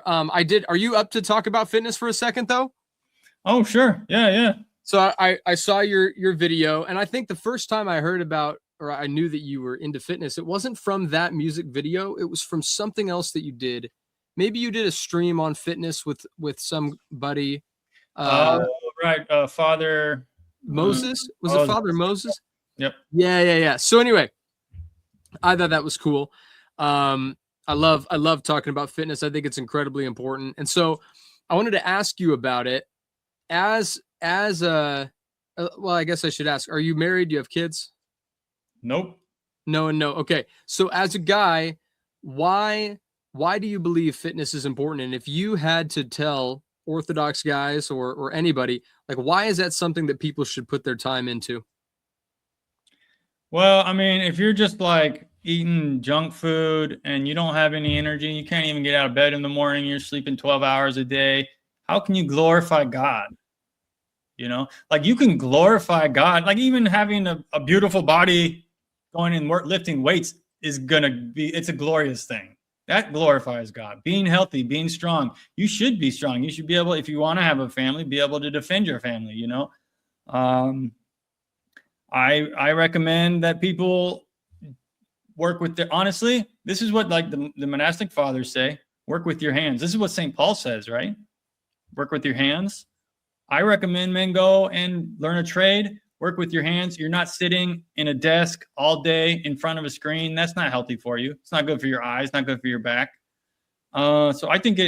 Are you up to talk about fitness for a second though? Oh, sure. Yeah, yeah. So I saw your video, and I think the first time I heard about or I knew that you were into fitness, it wasn't from that music video. It was from something else that you did. Maybe you did a stream on fitness with somebody. Oh, Uh, right. Father. Moses, was it Moses. Father Moses? Yep. Yeah. So anyway, I thought that was cool. Um, I love talking about fitness. I think it's incredibly important, and so I wanted to ask you about it as a. Well, I guess I should ask: are you married? Do you have kids? Nope. No and no. Okay. So as a guy, why why do you believe fitness is important? And if you had to tell Orthodox guys or anybody, like why is that something that people should put their time into? Well, I mean, if you're just like eating junk food and you don't have any energy, you can't even get out of bed in the morning, you're sleeping 12 hours a day, how can you glorify God? Like you can glorify God, like even having a beautiful body going and lifting weights is gonna be, it's a glorious thing. That glorifies God. Being healthy, being strong. You should be strong. You should be able, if you want to have a family, be able to defend your family. Um, I recommend that people work with their, honestly, this is what like the monastic fathers say, work with your hands. This is what St. Paul says, right? Work with your hands. I recommend men go and learn a trade, work with your hands. You're not sitting in a desk all day in front of a screen. That's not healthy for you. It's not good for your eyes, not good for your back. So I think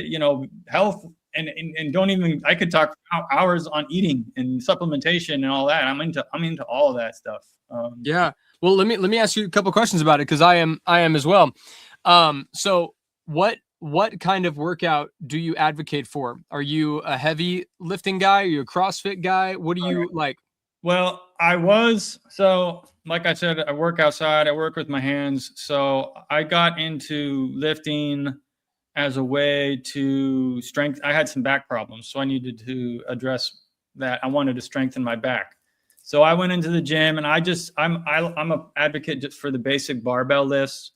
health and don't even, I could talk hours on eating and supplementation and all that. I'm into all of that stuff. Yeah. Well, let me ask you a couple questions about it because I am as well. So what kind of workout do you advocate for? Are you a heavy lifting guy? Are you a CrossFit guy? What do you like? Well, I was, so like I said, I work outside, I work with my hands. So I got into lifting as a way to strengthen. I had some back problems, so I needed to address that. I wanted to strengthen my back. So I went into the gym and I'm a advocate just for the basic barbell lifts,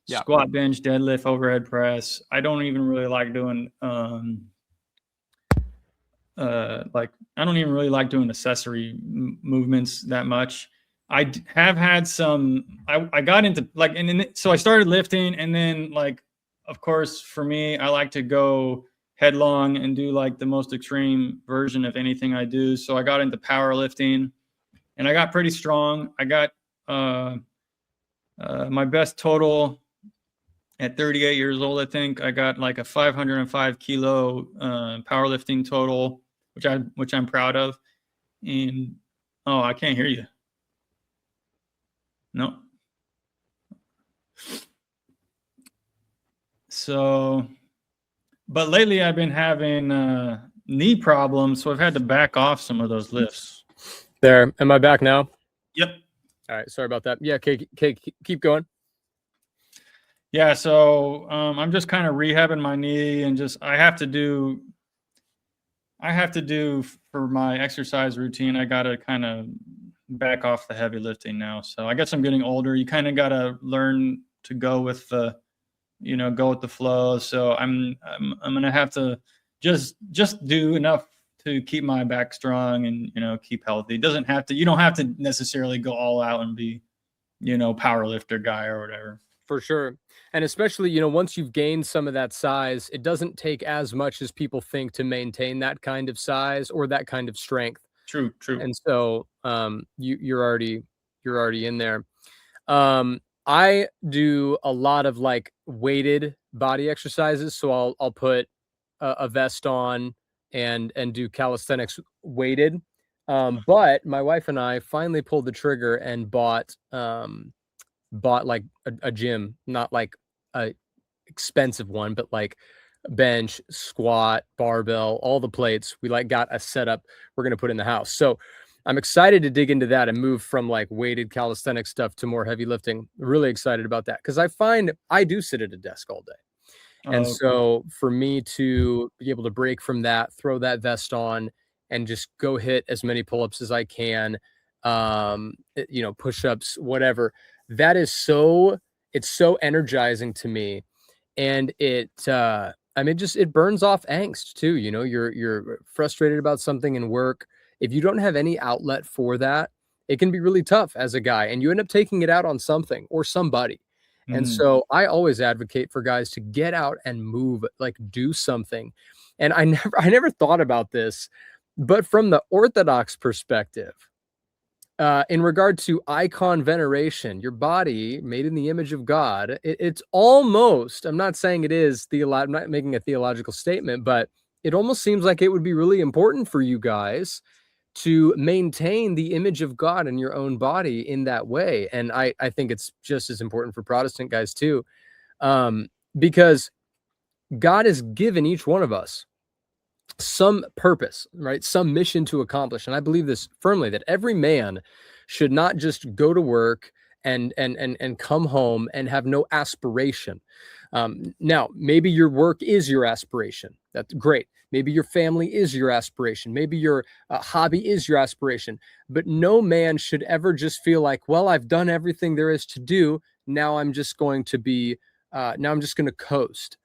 Yeah. squat, bench, deadlift, overhead press. I don't even really like doing I don't even really like doing accessory movements that much. Have had some. I got into like, so I started lifting, and then like, of course, for me, I like to go headlong and do like the most extreme version of anything I do. So I got into powerlifting, and I got pretty strong. I got my best total at 38 years old. I think I got like a 505 kilo powerlifting total, which I'm proud of. And oh, I can't hear you. No. So, but lately I've been having knee problems, so I've had to back off some of those lifts. There. Am I back now? Yep. All right. Sorry about that. Yeah. Okay. Keep going. Yeah. So I'm just kind of rehabbing my knee, and just I have to do for my exercise routine. I got to kind of back off the heavy lifting now. So I guess I'm getting older. You kind of got to learn to go with the flow. So I'm gonna have to just do enough to keep my back strong and keep healthy. You don't have to necessarily go all out and be power lifter guy or whatever. For sure. And especially, once you've gained some of that size, it doesn't take as much as people think to maintain that kind of size or that kind of strength. True. And so you're already in there. I do a lot of like weighted body exercises. So I'll put a vest on and do calisthenics weighted. But my wife and I finally pulled the trigger and bought like a gym, not like a expensive one, but like bench, squat, barbell, all the plates. We like got a setup we're going to put in the house. So I'm excited to dig into that and move from like weighted calisthenic stuff to more heavy lifting. Really excited about that because I find I do sit at a desk all day. And so for me to be able to break from that, throw that vest on and just go hit as many pull-ups as I can, push-ups, whatever, that is it's so energizing to me. And I mean, just it burns off angst too. You know, you're frustrated about something in work. If you don't have any outlet for that, it can be really tough as a guy, and you end up taking it out on something or somebody. And Mm, so I always advocate for guys to get out and move, like do something. And I never thought about this, but from the Orthodox perspective, in regard to icon veneration, your body made in the image of God, it's almost, I'm not saying it is, I'm not making a theological statement, but it almost seems like it would be really important for you guys to maintain the image of God in your own body in that way. And I think it's just as important for Protestant guys too, because God has given each one of us some purpose, right? Some mission to accomplish. And I believe this firmly that every man should not just go to work and come home and have no aspiration. Now, maybe your work is your aspiration. That's great. Maybe your family is your aspiration. Maybe your hobby is your aspiration. But no man should ever just feel like, well, I've done everything there is to do. Now I'm just going to be, now I'm just going to coast.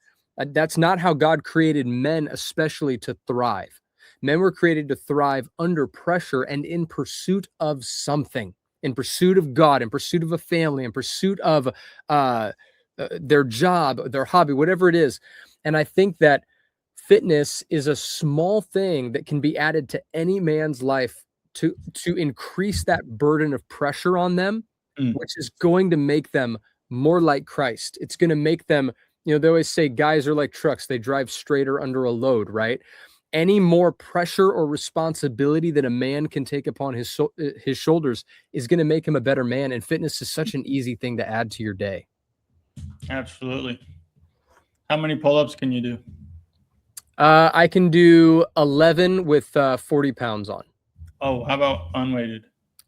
That's not how God created men, especially to thrive. Men were created to thrive under pressure and in pursuit of something, in pursuit of God, in pursuit of a family, in pursuit of their job, their hobby, whatever it is. And I think that fitness is a small thing that can be added to any man's life to increase that burden of pressure on them, mm. which is going to make them more like Christ. It's going to make them, you know, they always say guys are like trucks, they drive straighter under a load, right? Any more pressure or responsibility that a man can take upon his shoulders is going to make him a better man. And fitness is such an easy thing to add to your day. Absolutely. How many pull-ups can you do? I can do 11 with 40 pounds on. Oh, how about unweighted?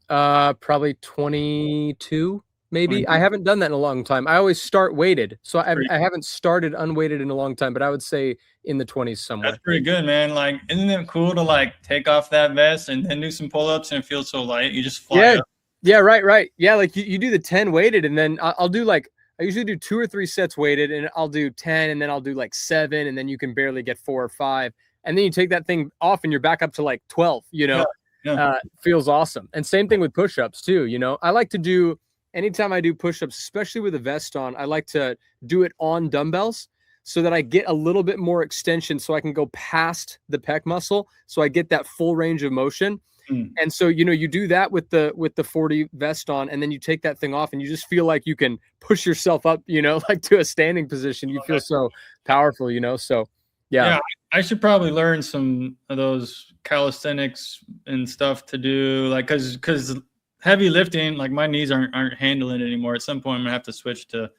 Probably 22, maybe. 20? I haven't done that in a long time. I always start weighted, so Pretty, I haven't started unweighted in a long time, but I would say in the 20s that's somewhere. pretty good, man. Like, isn't it cool to like take off that vest and then do some pull-ups and it feels so light? You just fly Yeah, up. yeah, right. Yeah, like you do the 10 weighted, and then I'll do like I usually do 2 or 3 sets weighted, and I'll do 10, and then I'll do like 7, and then you can barely get 4 or 5, and then you take that thing off, and you're back up to like 12. Yeah, yeah. Feels awesome. And same thing with push-ups too. You know, I like to do anytime I do push-ups, especially with a vest on, I like to do it on dumbbells so that I get a little bit more extension, so I can go past the pec muscle, so I get that full range of motion. Mm. And so, you know, you do that with the 40 vest on, and then you take that thing off, and you just feel like you can push yourself up, you know, like to a standing position. You feel so powerful, you know. So yeah. Yeah, I should probably learn some of those calisthenics and stuff to do, like, because heavy lifting, like my knees aren't handling it anymore. At some point, I'm gonna have to switch to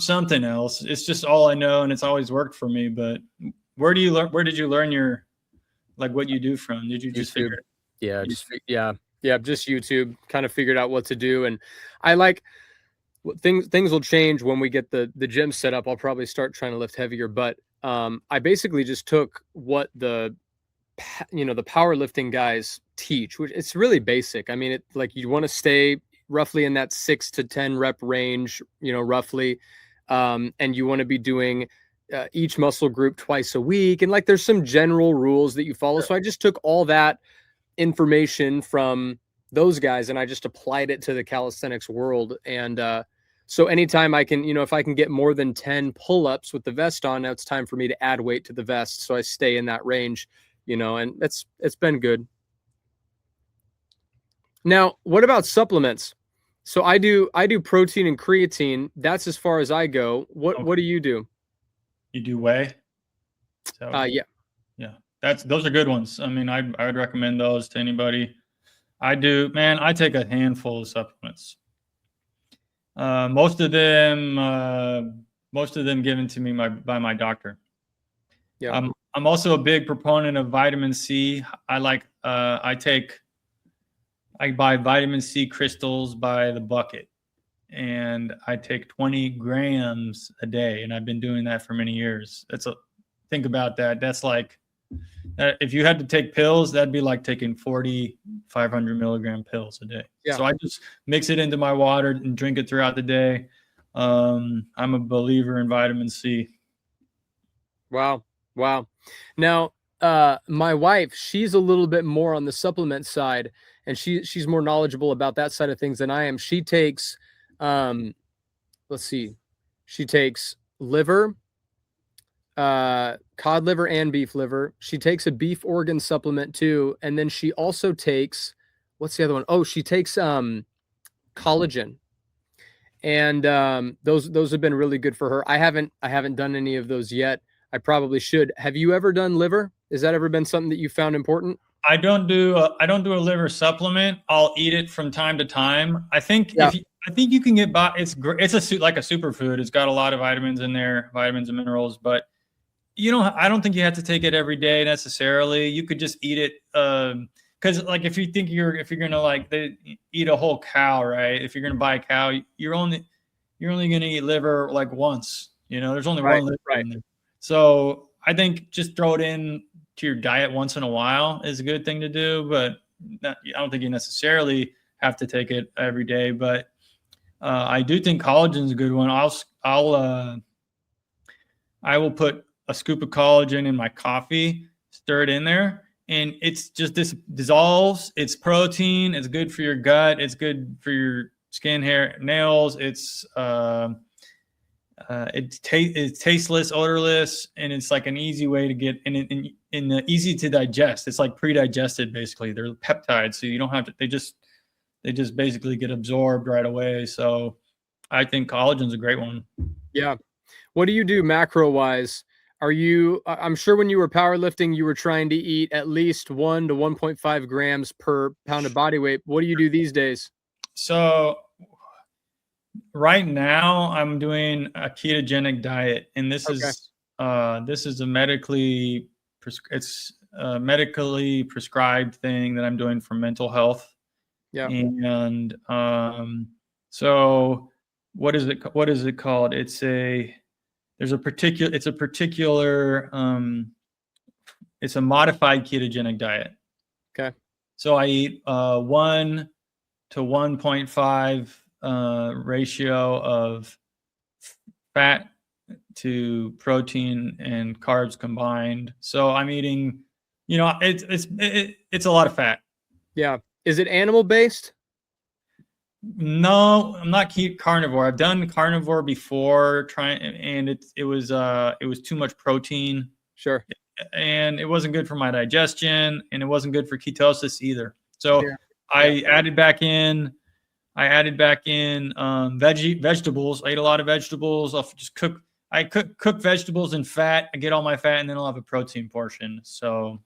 something else. It's just all I know, and it's always worked for me. But where do you learn? Where did you learn your, like, what you do from? Did you just YouTube. figure it? Yeah, just YouTube. Kind of figured out what to do, and I like things will change when we get the gym set up. I'll probably start trying to lift heavier, but I basically just took what the powerlifting guys teach, which it's really basic. I mean, it like you want to stay roughly in that 6 to 10 rep range, you know, roughly, and you want to be doing each muscle group twice a week, and like there's some general rules that you follow. So I just took all that information from those guys and I just applied it to the calisthenics world. And so anytime I can, you know, if I can get more than 10 pull-ups with the vest on, now it's time for me to add weight to the vest, so I stay in that range, you know, and it's been good. Now, what about supplements? So I do protein and creatine. That's as far as I go. What do you do? You do whey? So, Yeah. Those are good ones. I mean, I would recommend those to anybody. I do, man. I take a handful of supplements. Most of them given to me by my doctor. Yeah. I'm also a big proponent of vitamin C. I buy vitamin C crystals by the bucket, and I take 20 grams a day, and I've been doing that for many years. Think about that. That's like, if you had to take pills, that'd be like taking 500 milligram pills a day. Yeah. So I just mix it into my water and drink it throughout the day. I'm a believer in vitamin C. Wow. Wow. Now, my wife, she's a little bit more on the supplement side, and she's more knowledgeable about that side of things than I am. She takes, um, let's see, she takes liver, cod liver and beef liver. She takes a beef organ supplement too, and then she also takes, what's the other one? Oh, she takes collagen, and those have been really good for her. I haven't done any of those yet. I probably should. Have you ever done liver? Has that ever been something that you found important? I don't do a liver supplement. I'll eat it from time to time. Yeah. I think you can get by. It's like a superfood. It's got a lot of vitamins in there, vitamins and minerals. But I don't think you have to take it every day necessarily. You could just eat it. Because like if you're gonna eat a whole cow, right? If you're gonna buy a cow, you're only gonna eat liver like once. There's only Right. one liver Right. in there. So I think just throw it in to your diet once in a while is a good thing to do, but I don't think you necessarily have to take it every day. But I do think collagen is a good one. I will put a scoop of collagen in my coffee, stir it in there, and this dissolves. It's protein. It's good for your gut. It's good for your skin, hair, nails. It's tasteless, odorless, and it's like an easy way to get in easy to digest. It's like pre-digested basically. They're peptides, so you don't have to. They just basically get absorbed right away. So I think collagen's a great one. Yeah. What do you do macro wise? I'm sure when you were powerlifting, you were trying to eat at least 1 to 1.5 grams per pound of body weight. What do you do these days? So right now I'm doing a ketogenic diet, and this Okay. is a medically prescribed thing that I'm doing for mental health. Yeah. And so what is it called? It's a modified ketogenic diet. Okay. So I eat 1 to 1.5 ratio of fat to protein and carbs combined. So I'm eating, it's a lot of fat. Yeah. Is it animal based? No, I'm not carnivore. I've done carnivore before, and it was too much protein. Sure. And it wasn't good for my digestion, and it wasn't good for ketosis either. So Yeah. I added back in vegetables. I ate a lot of vegetables. I cook vegetables in fat. I get all my fat, and then I'll have a protein portion. So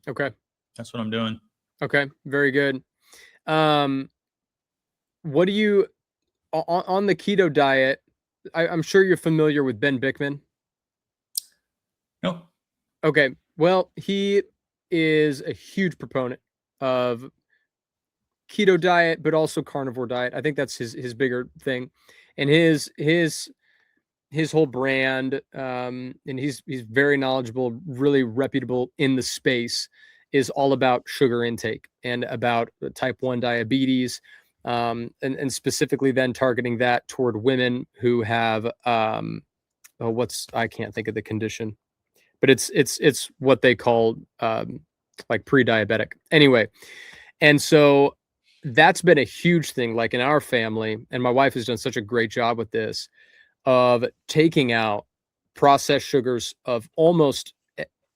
Okay. that's what I'm doing. Okay. Very good. What do you on the keto diet? I'm sure you're familiar with Ben Bickman. No. Okay. Well, he is a huge proponent of keto diet, but also carnivore diet. I think that's his bigger thing, and his whole brand. And he's very knowledgeable, really reputable in the space. Is all about sugar intake and about type 1 diabetes, and specifically then targeting that toward women who have I can't think of the condition, but it's what they call like pre-diabetic. Anyway, and so that's been a huge thing, like in our family, and my wife has done such a great job with this of taking out processed sugars of almost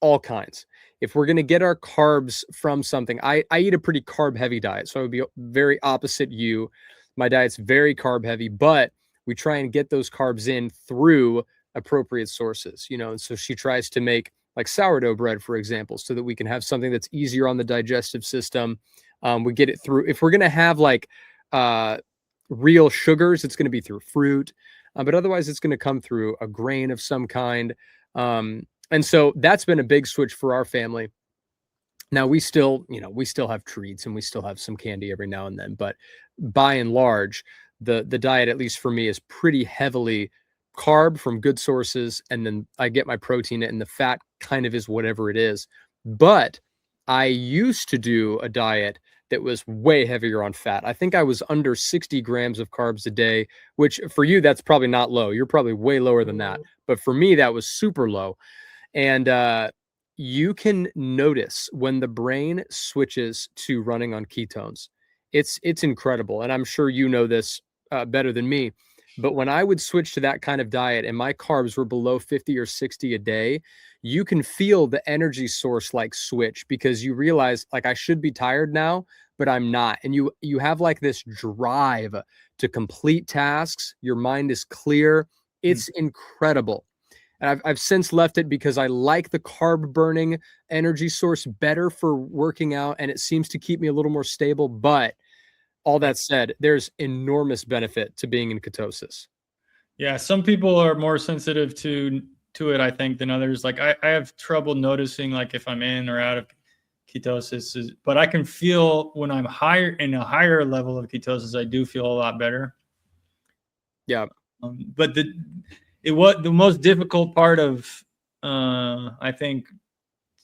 all kinds. If we're going to get our carbs from something, I eat a pretty carb heavy diet. So I would be very opposite you. My diet's very carb heavy, but we try and get those carbs in through appropriate sources, and so she tries to make like sourdough bread, for example, so that we can have something that's easier on the digestive system. We get it through, if we're going to have like real sugars, it's going to be through fruit, but otherwise it's going to come through a grain of some kind. And so that's been a big switch for our family. Now we still have treats and we still have some candy every now and then, but by and large, the diet, at least for me, is pretty heavily carb from good sources, and then I get my protein, and the fat kind of is whatever it is. But I used to do a diet that was way heavier on fat. I think I was under 60 grams of carbs a day, which for you, that's probably not low. You're probably way lower than that. But for me, that was super low. And you can notice when the brain switches to running on ketones. It's incredible. And I'm sure you know this better than me. But when I would switch to that kind of diet and my carbs were below 50 or 60 a day, you can feel the energy source like switch, because you realize like I should be tired now, but I'm not. And you have like this drive to complete tasks. Your mind is clear. It's incredible. And I've since left it because I like the carb burning energy source better for working out, and it seems to keep me a little more stable. But all that said, there's enormous benefit to being in ketosis. Yeah, some people are more sensitive to it, I think, than others. Like I have trouble noticing like if I'm in or out of ketosis, but I can feel when I'm higher in a higher level of ketosis, I do feel a lot better. Yeah. But the most difficult part of I think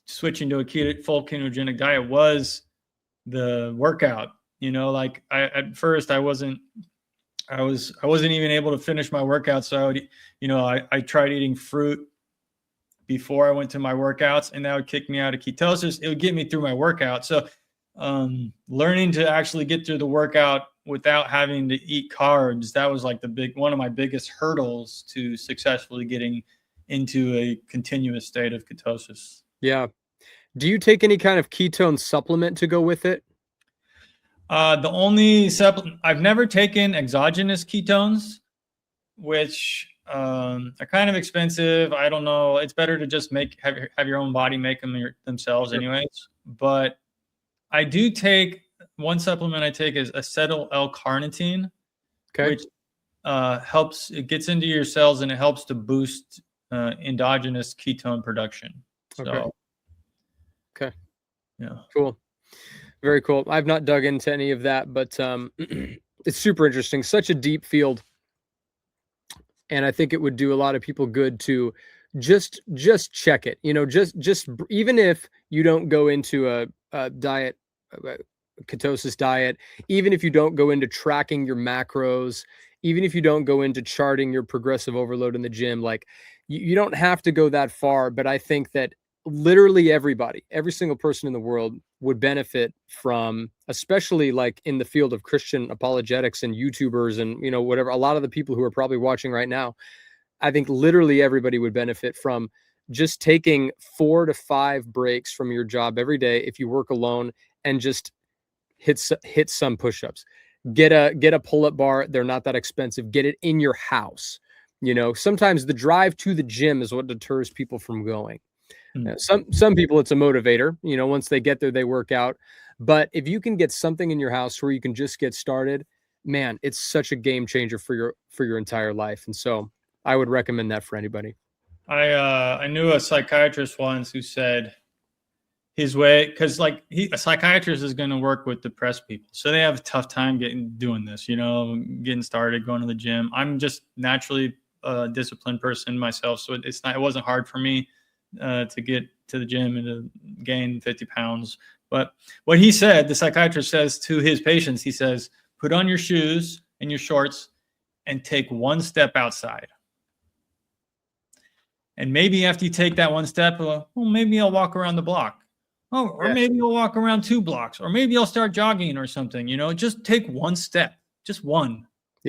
switching to a full ketogenic diet was the workout. You know, like at first I wasn't even able to finish my workout. So I would, I tried eating fruit before I went to my workouts, and that would kick me out of ketosis. It would get me through my workout. So learning to actually get through the workout without having to eat carbs, that was like one of my biggest hurdles to successfully getting into a continuous state of ketosis. Yeah. Do you take any kind of ketone supplement to go with it? The only supplement I've never taken exogenous ketones, which are kind of expensive. I don't know. It's better to just have your own body make them themselves, sure, anyways. But I do take one supplement. I take is acetyl L-carnitine, okay, which helps. It gets into your cells and it helps to boost endogenous ketone production. So, okay, yeah, cool. Very cool. I've not dug into any of that, but it's super interesting. Such a deep field. And I think it would do a lot of people good to just check it. Just even if you don't go into a diet, a ketosis diet, even if you don't go into tracking your macros, even if you don't go into charting your progressive overload in the gym, like you don't have to go that far. But I think that literally everybody, every single person in the world would benefit from, especially like in the field of Christian apologetics and YouTubers and, whatever, a lot of the people who are probably watching right now, I think literally everybody would benefit from just taking 4 to 5 breaks from your job every day. If you work alone, and just hit some push-ups, get a pull-up bar. They're not that expensive. Get it in your house. Sometimes the drive to the gym is what deters people from going. Some people, it's a motivator, once they get there, they work out. But if you can get something in your house where you can just get started, man, it's such a game changer for your entire life. And so I would recommend that for anybody. I knew a psychiatrist once who said his way, because like a psychiatrist is going to work with depressed people, so they have a tough time doing this, getting started, going to the gym. I'm just naturally a disciplined person myself, so it wasn't hard for me to get to the gym and to gain 50 pounds. But what he said, the psychiatrist says to his patients, he says, put on your shoes and your shorts and take one step outside. And maybe after you take that one step, well, maybe I'll walk around the block. Oh, or maybe you'll walk around 2 blocks, or maybe I'll start jogging or something, just take one step, just one.